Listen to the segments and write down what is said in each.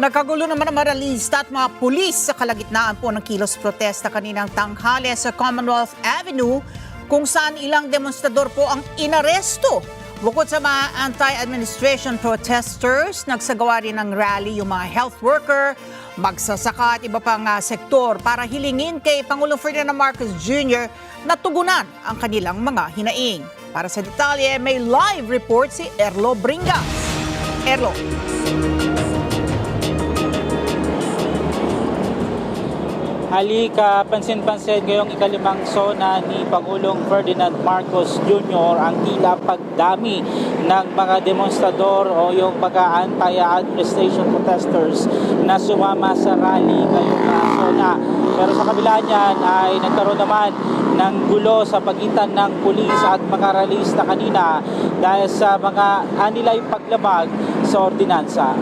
Nagkagulo naman ang maralista at mga pulis sa kalagitnaan po ng kilos protesta kaninang tanghali sa Commonwealth Avenue kung saan ilang demonstrador po ang inaresto. Bukod sa mga anti-administration protesters, nagsagawa rin ng rally yung mga health worker, magsasaka at iba pang sektor para hilingin kay Pangulong Ferdinand Marcos Jr. na tugunan ang kanilang mga hinaing. Para sa detalye, may live report si Erlo Bringas. Erlo. Halika, pansin-pansin ngayong ikalimang sona ni Pangulong Ferdinand Marcos Jr. ang tila pagdami ng mga demonstrador o yung mga anti-administration protesters na sumama sa rally ngayong sona. Pero sa kabila niyan ay nagkaroon naman ng gulo sa pagitan ng pulis at mga rallyista kanina dahil sa mga anilay paglabag sa ordinansa.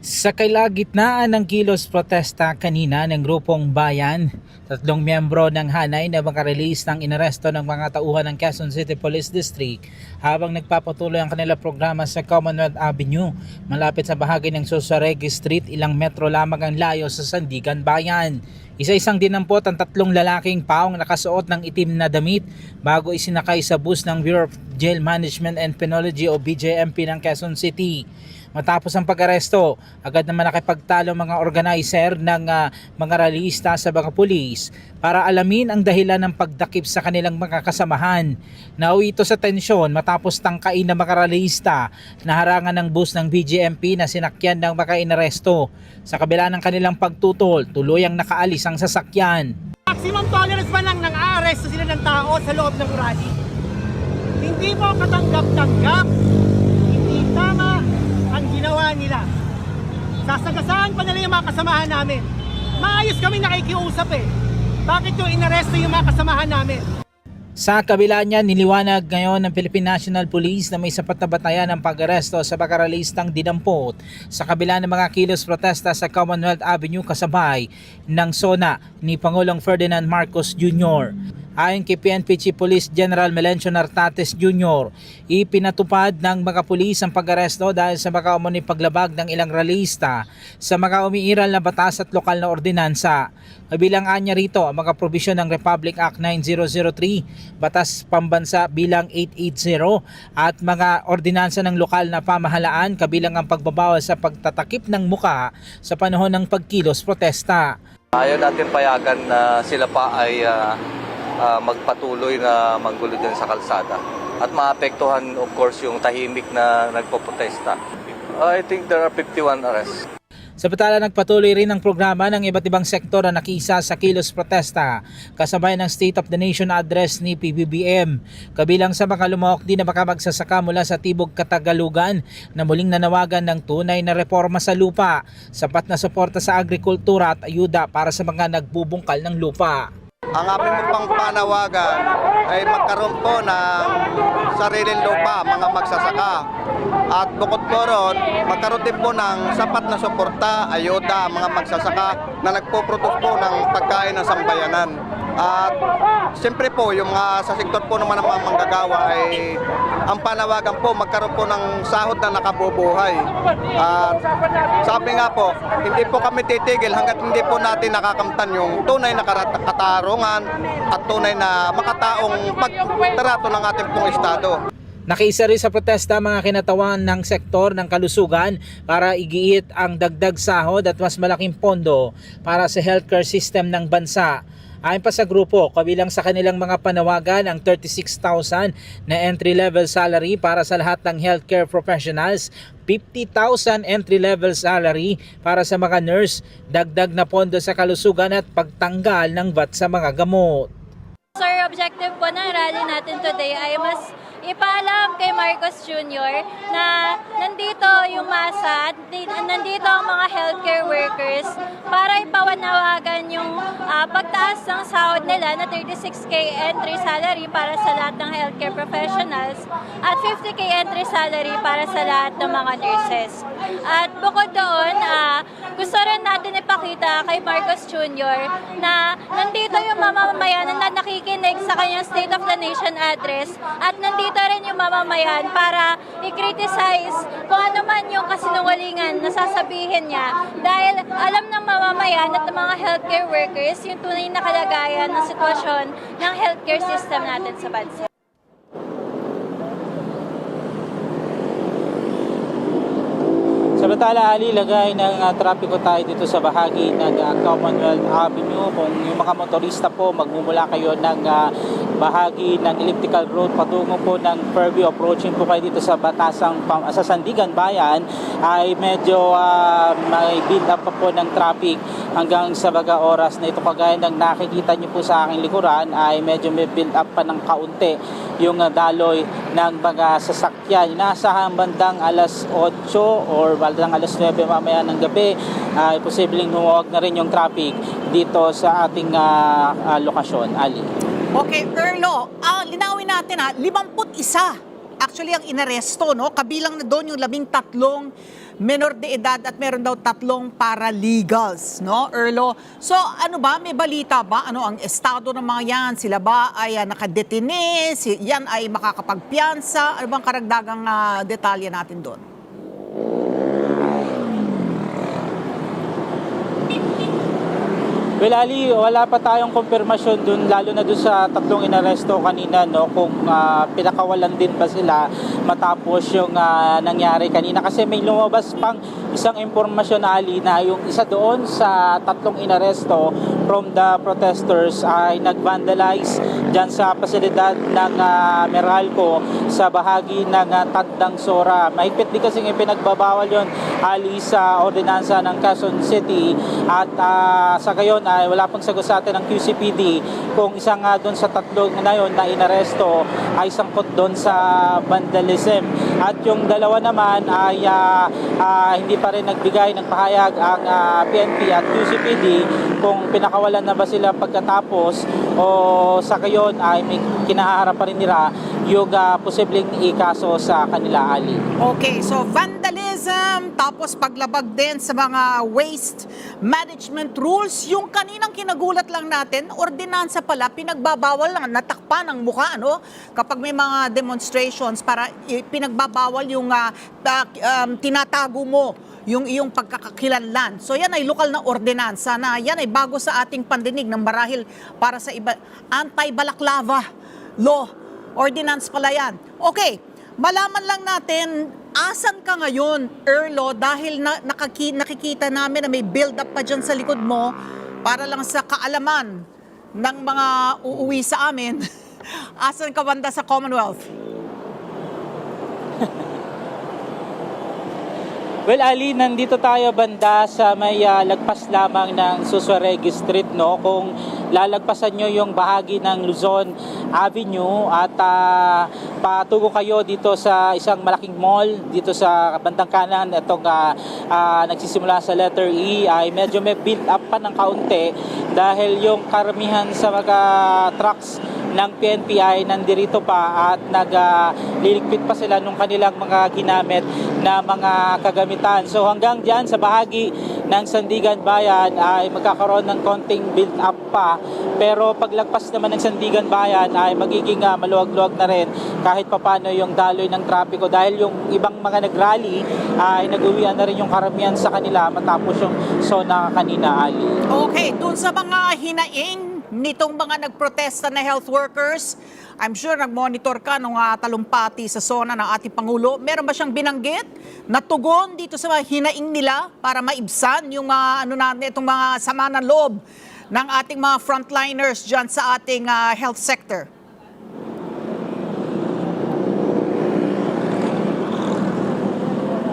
Sa kalagitnaan ng kilos protesta kanina ng grupong Bayan, 3 miyembro ng hanay na makarelease ng inaresto ng mga tauhan ng Quezon City Police District habang nagpapatuloy ang kanilang programa sa Commonwealth Avenue malapit sa bahagi ng Sorsogon Street, ilang metro lamang ang layo sa Sandigan Bayan. Isa-isang dinampot ang 3 lalaking paong nakasuot ng itim na damit bago isinakay sa bus ng Bureau of Jail Management and Penology o BJMP ng Quezon City. Matapos ang pag-aresto, agad naman nakipagtalo mga organizer ng mga rallyista sa mga pulis para alamin ang dahilan ng pagdakip sa kanilang mga kasamahan. Nauwi ito sa tensyon matapos tangkain ng mga rallyista na harangan ng bus ng BJMP na sinakyan ng mga inaresto. Sa kabila ng kanilang pagtutol, tuluyang nakaalis ang sasakyan. Maximum tolerance pa lang nang aaresto sila ng tao sa loob ng rally. Hindi mo katanggap-tanggap, hindi tama ang ginawa nila. Sasagasaan pa nila yung mga kasamahan namin. Maayos kami nakikiusap eh. Bakit yung inaresto yung mga kasamahan namin? Sa kabila niya, niliwanag ngayon ng Philippine National Police na may sapat na batayan ng pag-aresto sa mga rallyistang dinampot sa kabila ng mga kilos protesta sa Commonwealth Avenue kasabay ng sona ni Pangulong Ferdinand Marcos Jr. Ayon kay PNP Chief Police General Melencio Nartates Jr., ipinatupad ng mga pulis ang pag-aresto dahil sa mga umano'y paglabag ng ilang rallyista sa mga umiiral na batas at lokal na ordinansa. Kabilang anya rito ang mga probisyon ng Republic Act 9003, Batas Pambansa bilang 880 at mga ordinansa ng lokal na pamahalaan kabilang ang pagbabawal sa pagtatakip ng muka sa panahon ng pagkilos protesta. Ayaw natin payagan na sila pa ay magpatuloy na manggulo din sa kalsada at maapektuhan of course yung tahimik na nagpoprotesta. I think there are 51 arrests. Samantala, nagpatuloy rin ang programa ng iba't ibang sektor na nakisa sa kilos protesta kasabay ng State of the Nation address ni PBBM. Kabilang sa mga lumahok din na baka magsasaka mula sa Tibog Katagalugan na muling nanawagan ng tunay na reforma sa lupa, sapat na suporta sa agrikultura at ayuda para sa mga nagbubungkal ng lupa. Ang aming pang panawagan ay magkaroon po ng sariling lupa, mga magsasaka. At bukod po ron, magkaroon din po ng sapat na suporta, ayuda, mga magsasaka na nagpo-produce po ng pagkain ng sambayanan. At siyempre po, yung sa sektor po naman ng mga manggagawa ay ang panawagan po, magkaroon po ng sahod na nakabubuhay. At sabi nga po, hindi po kami titigil hanggat hindi po natin nakakamtan yung tunay na katarungan at tunay na makataong pagtrato ng ating pong estado. Nakiisa rin sa protesta mga kinatawan ng sektor ng kalusugan para igiit ang dagdag sahod at mas malaking pondo para sa healthcare system ng bansa. Ayon pa sa grupo, kabilang sa kanilang mga panawagan ang 36,000 na entry-level salary para sa lahat ng healthcare professionals, 50,000 entry-level salary para sa mga nurse, dagdag na pondo sa kalusugan at pagtanggal ng VAT sa mga gamot. Sir, objective po ng rally natin today ay mas ipaalam kay Marcos Jr. na nandito yung masa at nandito ang mga healthcare workers para ipawanawagan yung pagtaas ng sahod nila na 36K entry salary para sa lahat ng healthcare professionals at 50K entry salary para sa lahat ng mga nurses. At bukod doon, gusto rin natin ipakita kay Marcos Jr. na nandito yung mamamayan na nakikinig sa kanyang State of the Nation address at nandito rin yung mamamayan para i-criticize kung ano man yung kasinungalingan kasinungalingan na sasabihin niya dahil alam ng mamamayan at ng mga healthcare workers yung tunay na kalagayan ng sitwasyon ng healthcare system natin sa bansa. Samantala, Ali, lagay ng trapiko tayo dito sa bahagi ng Commonwealth Avenue. Kung yung mga motorista po, magmumula kayo ng bahagi ng elliptical road patungo po ng Fairview, approaching po kayo dito sa Batasang, sa Sandigan Bayan, ay medyo may build up pa po ng traffic hanggang sa baga oras na ito. Kagaya ng nakikita nyo po sa aking likuran, ay medyo may build up pa ng kaunti yung daloy ng mga sasakyan. Inaasahan bandang alas 8 or bandang alas 9 mamaya ng gabi ay posibleng humuwag na rin yung traffic dito sa ating lokasyon. Ali. Okay, Erlo, linawin natin 51 actually ang inaresto, no? Kabilang na doon yung 13 menor de edad at meron daw 3 paralegals, no, Erlo? So, ano ba? May balita ba? Ano ang estado ng mga yan? Sila ba ay nakadetine? Yan ay makakapagpiyansa? Ano bang karagdagang detalye natin doon? Well, Ali, wala pa tayong konfirmasyon dun, lalo na dun sa 3 inaresto kanina, no, kung pinakawalan din ba sila matapos yung nangyari kanina. Kasi may lumabas pang isang impormasyon, Ali, na yung isa doon sa 3 inaresto from the protesters ay nag-vandalize dyan sa pasilidad ng Meralco sa bahagi ng Tandang Sora. Mahigpit din kasi pinagbabawal yun, Ali, sa ordinansa ng Quezon City. At sa gayon ay wala pong sagot sa atin ng QCPD kung isa nga doon sa 3 na yun na inaresto ay sangkot doon sa vandalism. At yung dalawa naman ay hindi pa rin nagbigay ng pahayag ang PNP at QCPD kung pinakawalan na ba sila pagkatapos o sa gayon ay may kinaharap pa rin nila yung posibleng ikaso sa kanila, Ali. Okay, so vandalism, tapos paglabag din sa mga waste management rules. Yung kaninang kinagulat lang natin, ordinansa pala, pinagbabawal lang, natakpan ang mukha, no? Kapag may mga demonstrations, para pinagbabawal yung tinatago mo yung iyong pagkakakilanlan. So yan ay lokal na ordinansa na yan ay bago sa ating pandinig ng marahil para sa iba, anti-balaklava law. Ordinance pala yan. Okay, malaman lang natin, asan ka ngayon, Erlo, dahil nakikita namin na may build-up pa dyan sa likod mo para lang sa kaalaman ng mga uuwi sa amin. Asan ka banda sa Commonwealth? Well, Ali, nandito tayo banda sa may lagpas lamang ng Susuaregi Street, no? Kung lalagpasan nyo yung bahagi ng Luzon Avenue at patungo kayo dito sa isang malaking mall dito sa bandang kanan, itong nagsisimula sa letter E, ay medyo may build up pa ng kaunti dahil yung karamihan sa mga trucks ng PNP ay nandirito pa at nagliligpit pa sila nung kanilang mga ginamit na mga kagamitan. So hanggang dyan sa bahagi ng Sandigan Bayan ay magkakaroon ng konting build up pa, pero paglagpas naman ng Sandigan Bayan ay magiging maluwag-luwag na rin kahit papano yung daloy ng trapiko dahil yung ibang mga nagrally ay nag-uwian na rin yung karamihan sa kanila matapos yung zona kanina, Ali. Okay, dun sa mga hinaing nitong mga nagprotesta na health workers, I'm sure nag-monitor ka nung talumpati sa zona ng ating Pangulo. Meron ba siyang binanggit na tugon dito sa mga hinaing nila para maibsan yung itong mga sama ng loob ng ating mga frontliners dyan sa ating health sector?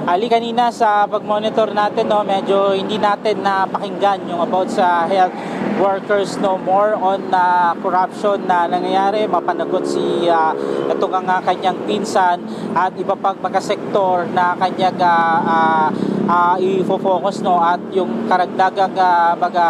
Ali, kanina sa pag-monitor natin, no, medyo hindi natin napakinggan yung about sa health workers, no, more on corruption na nangyayari. Mapanagot si itong ang kanyang pinsan at iba pang mga sektor na kanyang i-focus, no, at yung karagdagang mga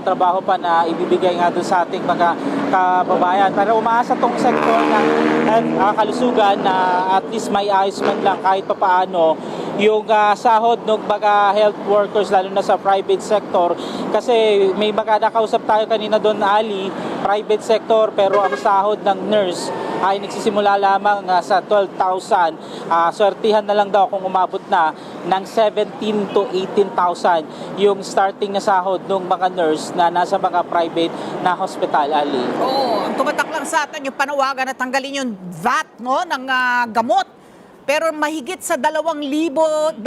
trabaho pa na ibibigay nga doon sa ating mga kababayan. Pero umaasa tong sektor ng kalusugan na at least may ayos man lang kahit papaano yung sahod ng mga health workers, lalo na sa private sector. Kasi may mga nakausap tayo kanina doon, Ali, private sector, pero ang sahod ng nurse ay nagsisimula lamang sa 12,000. Swertihan na lang daw kung umabot na ng 17 to 18,000 yung starting na sahod ng mga nurse na nasa mga private na hospital, Ali. Oo, ang tumatak lang sa atin yung panawagan na tanggalin yung VAT no, ng gamot. Pero mahigit sa 2,200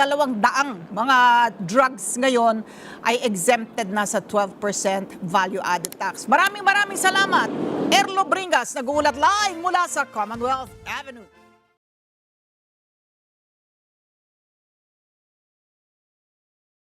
mga drugs ngayon ay exempted na sa 12% value-added tax. Maraming salamat. Erlo Bringas, nag-uulat live mula sa Commonwealth Avenue.